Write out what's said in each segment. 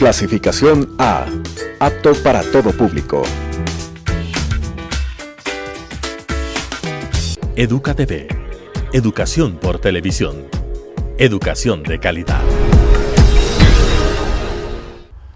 Clasificación A. Apto para todo público. Educa TV. Educación por televisión. Educación de calidad.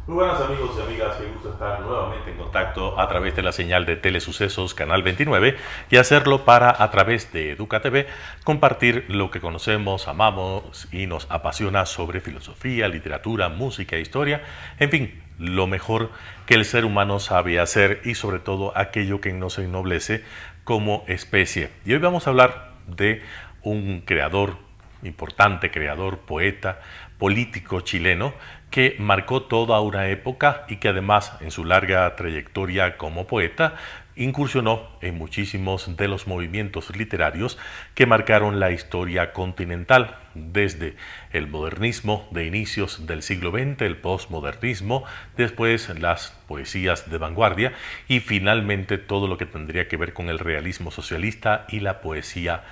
Muy buenas amigos y amigas, qué gusto estar nuevamente en contacto a través de la señal de Telesucesos Canal 29 y hacerlo para, a través de Educa TV, compartir lo que conocemos, amamos y nos apasiona sobre filosofía, literatura, música e historia, en fin, lo mejor que el ser humano sabe hacer y sobre todo aquello que nos ennoblece como especie. Y hoy vamos a hablar de un creador, importante creador, poeta, político chileno que marcó toda una época y que además en su larga trayectoria como poeta incursionó en muchísimos de los movimientos literarios que marcaron la historia continental, desde el modernismo de inicios del siglo XX, el postmodernismo, después las poesías de vanguardia y finalmente todo lo que tendría que ver con el realismo socialista y la poesía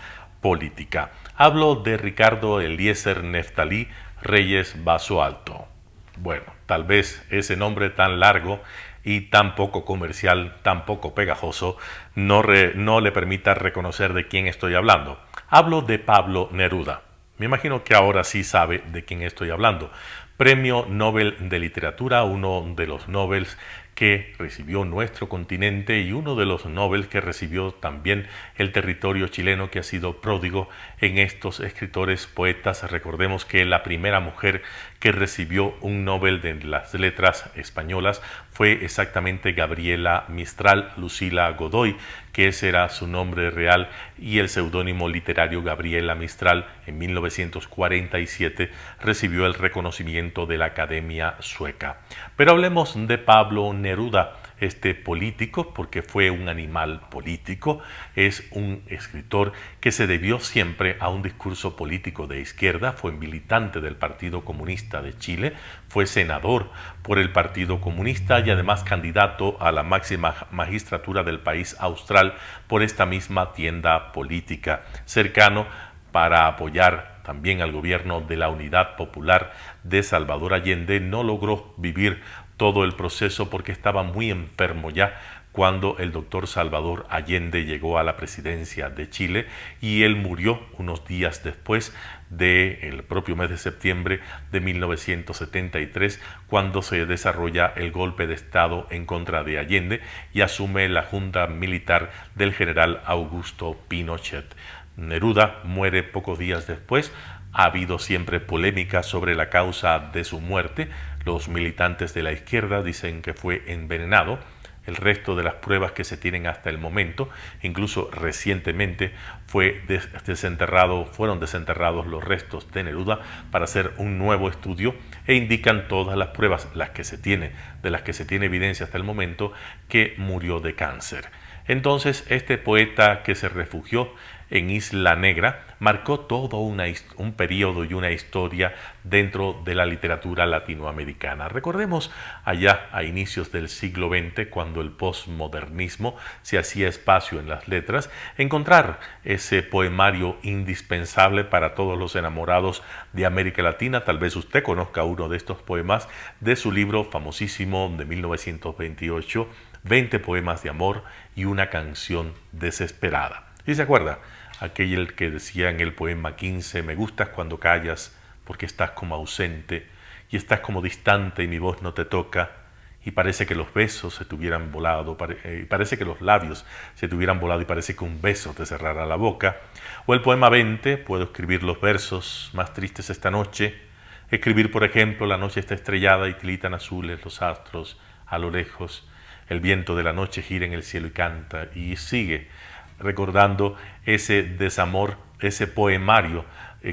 política. Hablo de Ricardo Eliezer Neftalí Reyes Basoalto. Bueno, tal vez ese nombre tan largo y tan poco comercial, tan poco pegajoso, no le permita reconocer de quién estoy hablando. Hablo de Pablo Neruda. Me imagino que ahora sí sabe de quién estoy hablando. Premio Nobel de Literatura, uno de los Nobels que recibió nuestro continente y uno de los Nobel que recibió también el territorio chileno, que ha sido pródigo en estos escritores, poetas. Recordemos que la primera mujer que recibió un Nobel de las letras españolas fue exactamente Gabriela Mistral Lucila Godoy, que ese era su nombre real, y el seudónimo literario Gabriela Mistral en 1947 recibió el reconocimiento de la Academia Sueca. Pero hablemos de Pablo Neruda, este político, porque fue un animal político, es un escritor que se debió siempre a un discurso político de izquierda, fue militante del Partido Comunista de Chile, fue senador por el Partido Comunista y además candidato a la máxima magistratura del país austral por esta misma tienda política, cercano para apoyar también al gobierno de la Unidad Popular de Salvador Allende. No logró vivir todo el proceso porque estaba muy enfermo ya cuando el doctor Salvador Allende llegó a la presidencia de Chile y él murió unos días después del propio mes de septiembre de 1973, cuando se desarrolla el golpe de Estado en contra de Allende y asume la junta militar del general Augusto Pinochet. Neruda muere pocos días después. Ha habido siempre polémica sobre la causa de su muerte. Los militantes de la izquierda dicen que fue envenenado. El resto de las pruebas que se tienen hasta el momento, incluso recientemente, fueron desenterrados los restos de Neruda para hacer un nuevo estudio e indican todas las pruebas, de las que se tiene evidencia hasta el momento, que murió de cáncer. Entonces, este poeta que se refugió en Isla Negra marcó todo un periodo y una historia dentro de la literatura latinoamericana. Recordemos allá a inicios del siglo XX, cuando el postmodernismo se hacía espacio en las letras, encontrar ese poemario indispensable para todos los enamorados de América Latina. Tal vez usted conozca uno de estos poemas de su libro famosísimo de 1928, 20 poemas de amor y una canción desesperada. ¿Y se acuerda? Aquel que decía en el poema 15, me gustas cuando callas porque estás como ausente y estás como distante y mi voz no te toca y parece que los besos se te hubieran volado, parece que los labios se te hubieran volado y parece que un beso te cerrara la boca. O el poema 20, puedo escribir los versos más tristes esta noche, escribir por ejemplo, la noche está estrellada y tilitan azules los astros a lo lejos, el viento de la noche gira en el cielo y canta, y sigue recordando ese desamor, ese poemario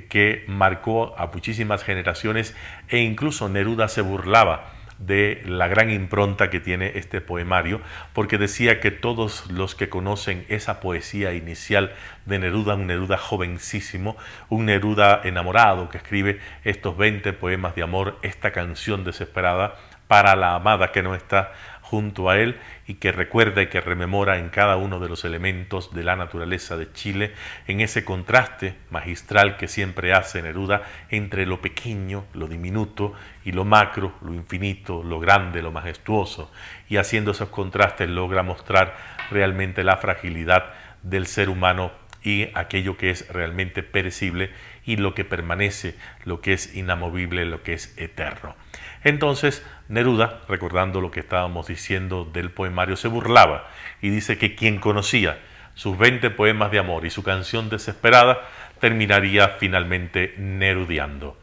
que marcó a muchísimas generaciones, e incluso Neruda se burlaba de la gran impronta que tiene este poemario, porque decía que todos los que conocen esa poesía inicial de Neruda, un Neruda jovencísimo, un Neruda enamorado que escribe estos 20 poemas de amor, esta canción desesperada para la amada que no está, junto a él y que recuerda y que rememora en cada uno de los elementos de la naturaleza de Chile, en ese contraste magistral que siempre hace Neruda entre lo pequeño, lo diminuto, y lo macro, lo infinito, lo grande, lo majestuoso. Y haciendo esos contrastes logra mostrar realmente la fragilidad del ser humano y aquello que es realmente perecible y lo que permanece, lo que es inamovible, lo que es eterno. Entonces Neruda, recordando lo que estábamos diciendo del poemario, se burlaba y dice que quien conocía sus 20 poemas de amor y su canción desesperada terminaría finalmente nerudeando.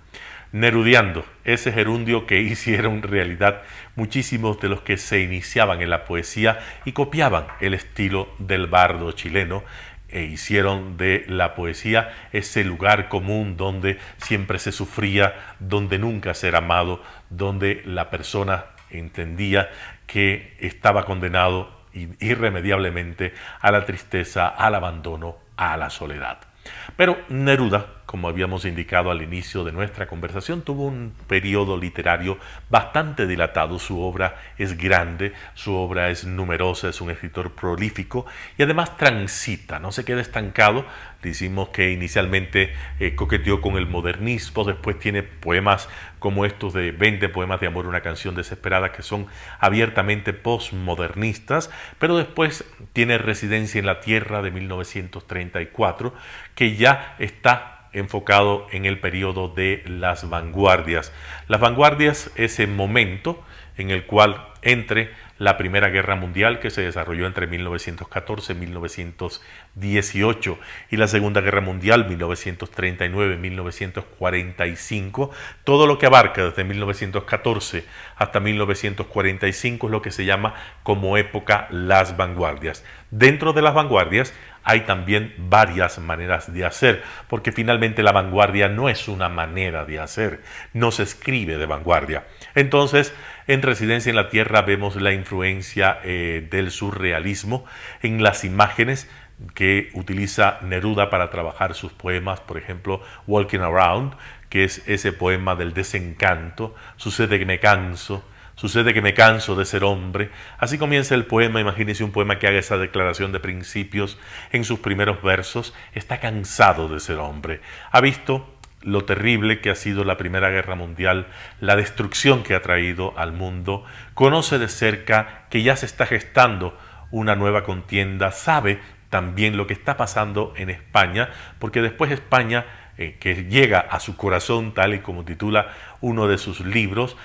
Nerudeando, ese gerundio que hicieron realidad muchísimos de los que se iniciaban en la poesía y copiaban el estilo del bardo chileno, e hicieron de la poesía ese lugar común donde siempre se sufría, donde nunca será amado, donde la persona entendía que estaba condenado irremediablemente a la tristeza, al abandono, a la soledad. Pero Neruda, como habíamos indicado al inicio de nuestra conversación, tuvo un periodo literario bastante dilatado. Su obra es grande, su obra es numerosa, es un escritor prolífico y además transita, no se queda estancado. Decimos que inicialmente coqueteó con el modernismo, después tiene poemas como estos de 20 poemas de amor, una canción desesperada, que son abiertamente postmodernistas, pero después tiene Residencia en la Tierra de 1934, que ya está enfocado en el periodo de las vanguardias. Las vanguardias, ese momento en el cual entre la Primera Guerra Mundial, que se desarrolló entre 1914 y 1918, y la Segunda Guerra Mundial, 1939-1945, todo lo que abarca desde 1914 hasta 1945 es lo que se llama como época las vanguardias. Dentro de las vanguardias hay también varias maneras de hacer, porque finalmente la vanguardia no es una manera de hacer, no se escribe de vanguardia. Entonces, en Residencia en la Tierra vemos la influencia del surrealismo en las imágenes que utiliza Neruda para trabajar sus poemas, por ejemplo, Walking Around, que es ese poema del desencanto, sucede que me canso de ser hombre. Así comienza el poema. Imagínense un poema que haga esa declaración de principios en sus primeros versos. Está cansado de ser hombre. Ha visto lo terrible que ha sido la Primera Guerra Mundial, la destrucción que ha traído al mundo. Conoce de cerca que ya se está gestando una nueva contienda. Sabe también lo que está pasando en España, porque después España, que llega a su corazón, tal y como titula uno de sus libros,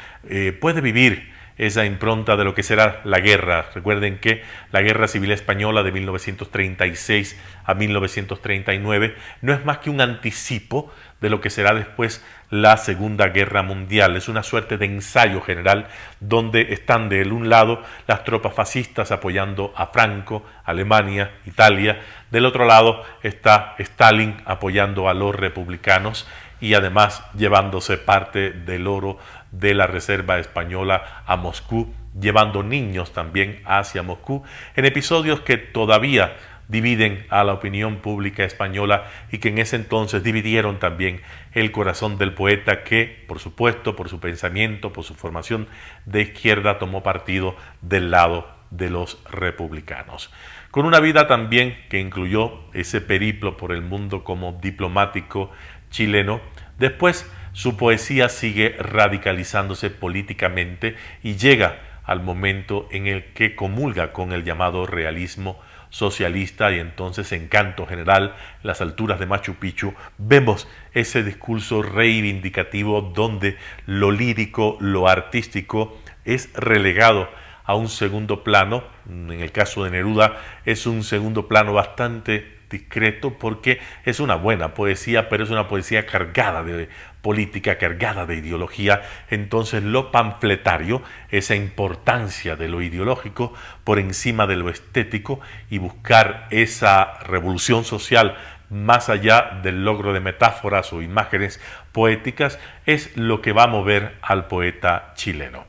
puede vivir esa impronta de lo que será la guerra. Recuerden que la Guerra Civil Española de 1936 a 1939 no es más que un anticipo de lo que será después la Segunda Guerra Mundial. Es una suerte de ensayo general donde están de un lado las tropas fascistas apoyando a Franco, Alemania, Italia. Del otro lado está Stalin apoyando a los republicanos y además llevándose parte del oro de la Reserva Española a Moscú, llevando niños también hacia Moscú, en episodios que todavía dividen a la opinión pública española y que en ese entonces dividieron también el corazón del poeta, que por supuesto, por su pensamiento, por su formación de izquierda, tomó partido del lado de los republicanos. Con una vida también que incluyó ese periplo por el mundo como diplomático chileno. Después su poesía sigue radicalizándose políticamente y llega al momento en el que comulga con el llamado realismo socialista, y entonces en Canto General, las alturas de Machu Picchu, vemos ese discurso reivindicativo donde lo lírico, lo artístico es relegado a un segundo plano. En el caso de Neruda es un segundo plano bastante discreto porque es una buena poesía, pero es una poesía cargada de política, cargada de ideología. Entonces lo panfletario, esa importancia de lo ideológico por encima de lo estético y buscar esa revolución social más allá del logro de metáforas o imágenes poéticas, es lo que va a mover al poeta chileno.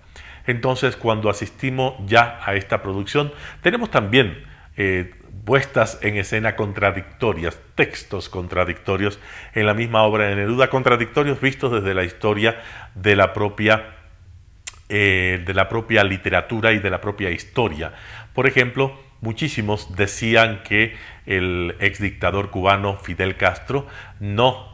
Entonces, cuando asistimos ya a esta producción, tenemos también puestas en escena contradictorias, textos contradictorios en la misma obra de Neruda, contradictorios vistos desde la historia de la propia de la propia literatura y de la propia historia. Por ejemplo, muchísimos decían que el exdictador cubano Fidel Castro no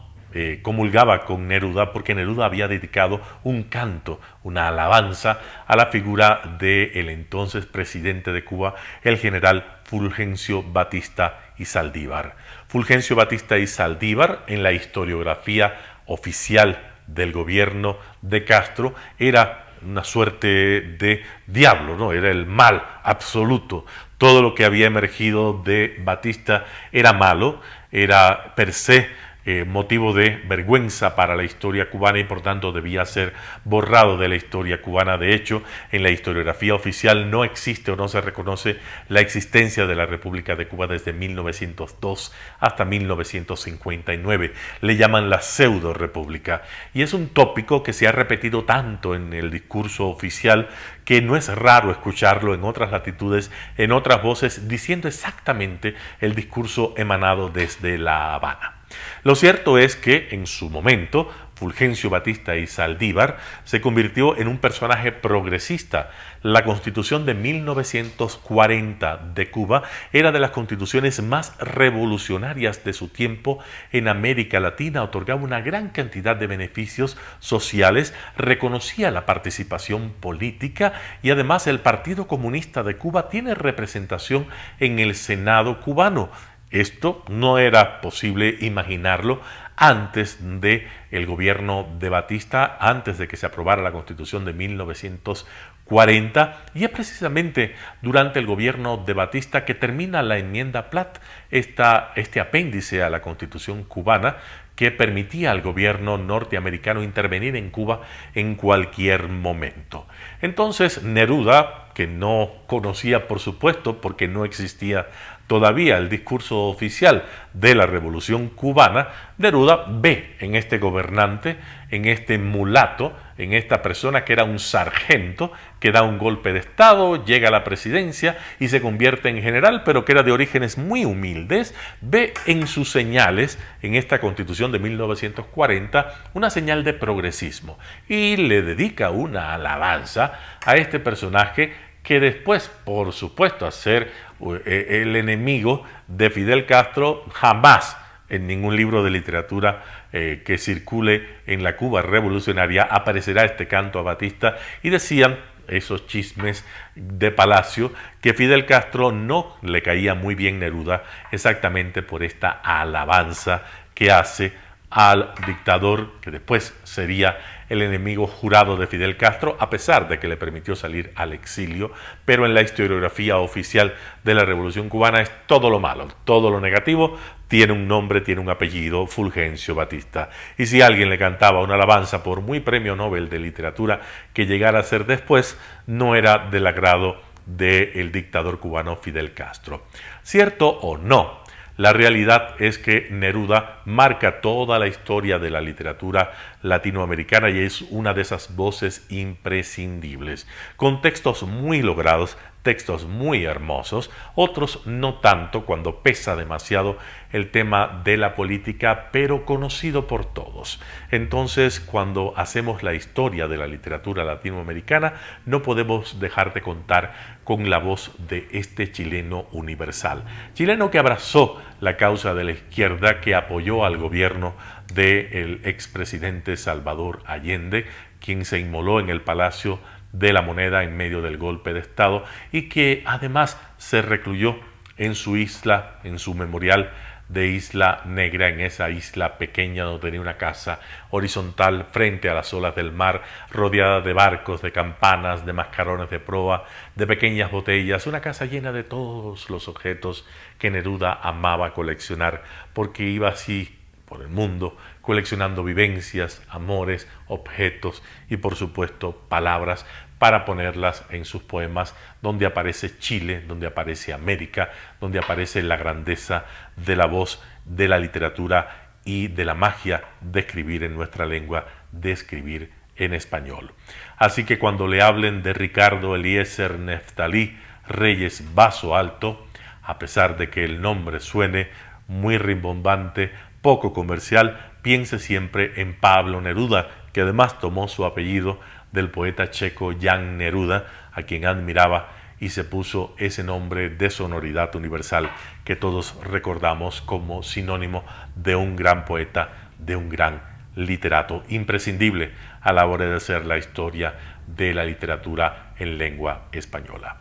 comulgaba con Neruda porque Neruda había dedicado un canto, una alabanza a la figura del entonces presidente de Cuba, el general Fulgencio Batista y Saldívar. Fulgencio Batista y Saldívar, en la historiografía oficial del gobierno de Castro, era una suerte de diablo, ¿no? Era el mal absoluto. Todo lo que había emergido de Batista era malo, era per se motivo de vergüenza para la historia cubana y por tanto debía ser borrado de la historia cubana. De hecho, en la historiografía oficial no existe o no se reconoce la existencia de la República de Cuba desde 1902 hasta 1959. Le llaman la pseudo república y es un tópico que se ha repetido tanto en el discurso oficial que no es raro escucharlo en otras latitudes, en otras voces, diciendo exactamente el discurso emanado desde La Habana. Lo cierto es que en su momento Fulgencio Batista y Saldívar se convirtió en un personaje progresista. La Constitución de 1940 de Cuba era de las constituciones más revolucionarias de su tiempo en América Latina, otorgaba una gran cantidad de beneficios sociales, reconocía la participación política y además el Partido Comunista de Cuba tiene representación en el Senado cubano. Esto no era posible imaginarlo antes del gobierno de Batista, antes de que se aprobara la Constitución de 1940, y es precisamente durante el gobierno de Batista que termina la enmienda Platt, este apéndice a la Constitución cubana que permitía al gobierno norteamericano intervenir en Cuba en cualquier momento. Entonces Neruda, que no conocía por supuesto porque no existía todavía el discurso oficial de la Revolución Cubana, Neruda ve en este gobernante, en este mulato, en esta persona que era un sargento, que da un golpe de Estado, llega a la presidencia y se convierte en general, pero que era de orígenes muy humildes, ve en sus señales, en esta Constitución de 1940, una señal de progresismo y le dedica una alabanza a este personaje que después, por supuesto, a ser el enemigo de Fidel Castro, jamás en ningún libro de literatura que circule en la Cuba revolucionaria aparecerá este canto a Batista, y decían esos chismes de palacio que Fidel Castro no le caía muy bien Neruda exactamente por esta alabanza que hace al dictador que después sería el enemigo jurado de Fidel Castro, a pesar de que le permitió salir al exilio, pero en la historiografía oficial de la Revolución Cubana es todo lo malo, todo lo negativo, tiene un nombre, tiene un apellido, Fulgencio Batista. Y si alguien le cantaba una alabanza, por muy premio Nobel de literatura que llegara a ser después, no era del agrado del dictador cubano Fidel Castro. ¿Cierto o no? La realidad es que Neruda marca toda la historia de la literatura latinoamericana y es una de esas voces imprescindibles, con textos muy logrados, textos muy hermosos, otros no tanto cuando pesa demasiado el tema de la política, pero conocido por todos. Entonces, cuando hacemos la historia de la literatura latinoamericana, no podemos dejar de contar con la voz de este chileno universal, chileno que abrazó la causa de la izquierda, que apoyó al gobierno del expresidente Salvador Allende, quien se inmoló en el Palacio de la Moneda en medio del golpe de Estado y que además se recluyó en su isla, en su memorial de Isla Negra, en esa isla pequeña donde tenía una casa horizontal frente a las olas del mar, rodeada de barcos, de campanas, de mascarones de proa, de pequeñas botellas, una casa llena de todos los objetos que Neruda amaba coleccionar, porque iba así por el mundo, coleccionando vivencias, amores, objetos y por supuesto palabras para ponerlas en sus poemas, donde aparece Chile, donde aparece América, donde aparece la grandeza de la voz, de la literatura y de la magia de escribir en nuestra lengua, de escribir en español. Así que cuando le hablen de Ricardo Eliezer Neftalí Reyes Vaso Alto, a pesar de que el nombre suene muy rimbombante, poco comercial, piense siempre en Pablo Neruda, que además tomó su apellido del poeta checo Jan Neruda, a quien admiraba, y se puso ese nombre de sonoridad universal que todos recordamos como sinónimo de un gran poeta, de un gran literato, imprescindible a la hora de hacer la historia de la literatura en lengua española.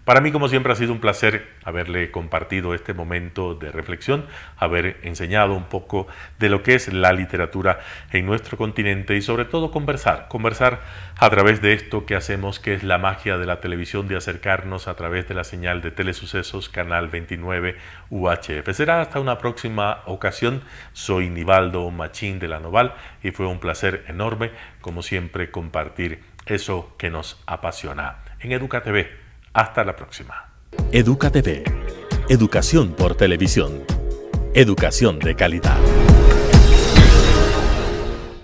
Para mí, como siempre, ha sido un placer haberle compartido este momento de reflexión, haber enseñado un poco de lo que es la literatura en nuestro continente y sobre todo conversar a través de esto que hacemos, que es la magia de la televisión, de acercarnos a través de la señal de Telesucesos, Canal 29 UHF. Será hasta una próxima ocasión. Soy Nivaldo Machín de la Noval y fue un placer enorme, como siempre, compartir eso que nos apasiona en Educa TV. Hasta la próxima. Educa TV. Educación por televisión. Educación de calidad.